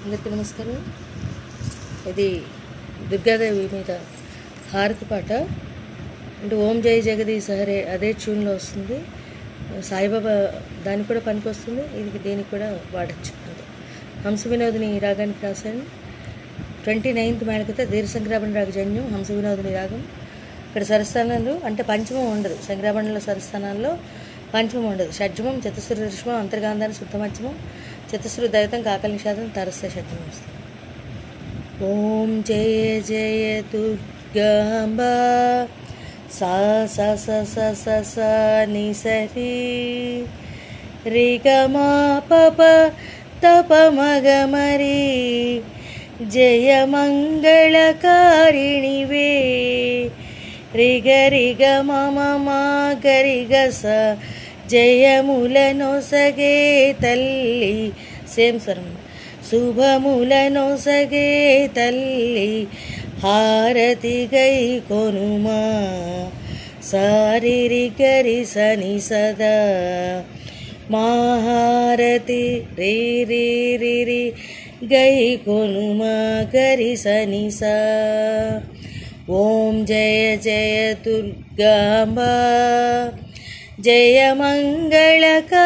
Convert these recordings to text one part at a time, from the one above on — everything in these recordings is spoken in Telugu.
అందరికీ నమస్కారం. ఇది దుర్గాదేవి మీద హారతి పాట. అంటే ఓం జై జగదీశ హరే అదే ట్యూన్లో వస్తుంది. సాయిబాబా దానికి కూడా పనికి వస్తుంది, ఇది దీనికి కూడా వాడచ్చు. అంటే హంస వినోదిని రాగానికి రాశాను. 29th మేళకత దీర్ఘ సంగ్రామణ రాగజన్యం హంస వినోదిని రాగం. ఇక్కడ స్వరస్థానాలు అంటే పంచమం ఉండదు. సంగ్రామణలో స్వరస్థానాల్లో పంచమం ఉండదు. షడ్జమం, చతుశ్రుతి ఋషమం, అంతర్గాంధారం, శుద్ధమధ్యమం, చతుశ్రుతి దైతం, కాకల నిషాదం, తరస్థ శబ్దం వస్తుంది. ఓం జయ జయ దుర్గాంబా సా స స స స స ని సరి రి గ మా ప ప త ప మ గ మ రి జయ మంగళకారిణివే రి గ మ మ మ గ రి గ స జయములనొసగే తల్లి సేమ్ స్వరం శుభములనొసగే తల్లి హారతి గై కొనుమా సారిరి గరి సని సదా మహారతి రి రి రి రి గై కొనుమా గరి సని సా. ఓం జయ జయ దుర్గాంబా జయ మంగళకారిణివే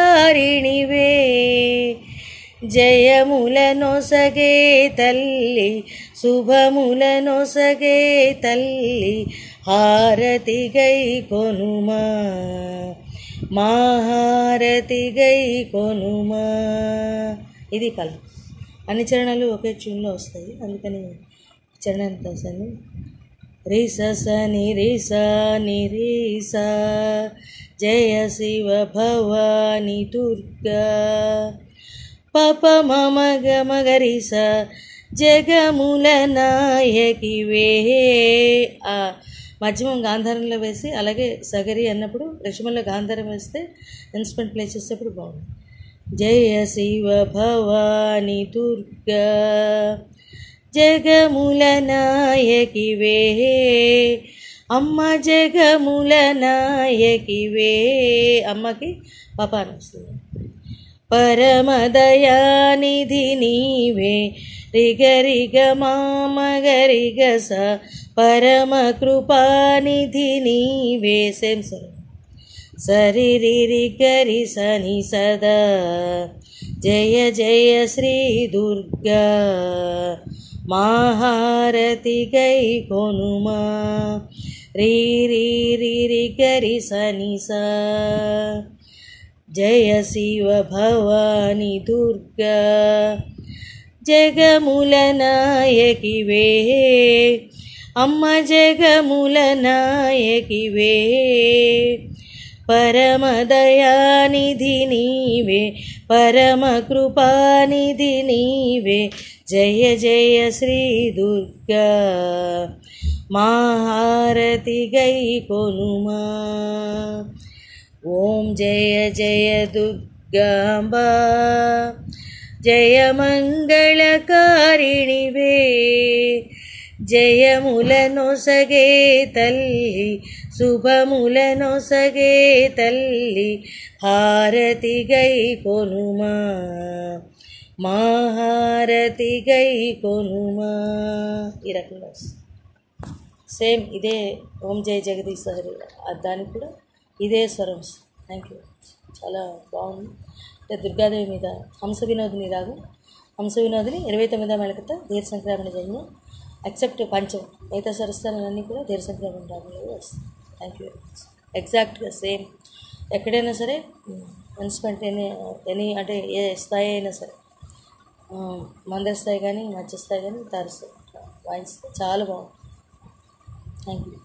జయములనొసగే తల్లి శుభములనొసగే తల్లి హారతి గై కొనుమా మహారతి గై కొనుమా. ఇది కలం. అన్ని చరణాలు ఒకే ట్యూన్లో వస్తాయి, అందుకని చరణం రాశాను. రి స స ని రి స ని రి స జయ శివ భవాని దుర్గా ప ప మ మ గ మ గ రి స జగముల నాయకివే. ఆ మధ్యమం గాంధారంలో వేసి అలాగే సగరి అన్నప్పుడు రిషమంలో గాంధారం వేస్తే ఇన్స్ట్రుమెంట్ ప్లే చేసేటప్పుడు బాగుంది. జయ శివ భవాని దుర్గా జగముల నాయకివే అమ్మ జగముల నాయకివే. అమ్మకి పాపాను వస్తుంది. పరమదయానిధి నీవే రిగ రిగ మామ గరి గ స పరమ కృపానిధి నీవే సేమ్ స్వరం సరి రి రి గరి సని సదా జయ జయ శ్రీ దుర్గా మహారతి గై కొనుమా రి రి రి రి గరి సని సా. జయ శివ భవాని దుర్గా జగముల నాయకివే అమ్మ జగముల నాయకివే పరమదయానిధి నీవే పరమ కృపానిధి నీవే జయ జయ శ్రీ దుర్గా మహారతి గై కొనుమా. ఓం జయ జయ దుర్గాంబా జయ మంగళకారిణివే జయములనొసగే తల్లి శుభములనొసగే తల్లి హారతి గై కొనుమా మహారతి గై కొనుమా. ఈ రకంగా సేమ్ ఇదే ఓం జయ జగదీశ హరి దానికి కూడా ఇదే స్వరం. Thank you. చాలా బాగుంది. అంటే దుర్గాదేవి మీద హంస వినోదిని రాగం. హంస వినోదిని 29వ మేళకత దీర్ఘ సంక్రామణ జన్యం ఎక్సెప్ట్ పంచం. మిగతా స్వరస్థానాలన్నీ కూడా దీర్ఘ సంక్రామణ రాగంలో వస్తాయి. Thank you very much. ఎగ్జాక్ట్గా సేమ్ ఎక్కడైనా సరే ఇన్స్ట్రుమెంట్ ఎనీ అంటే ఏ స్థాయి అయినా సరే మంద స్థాయి కానీ మధ్య స్థాయి కానీ తారుస్థాయి వాయిస్తే చాలా బాగుంది. Thank you.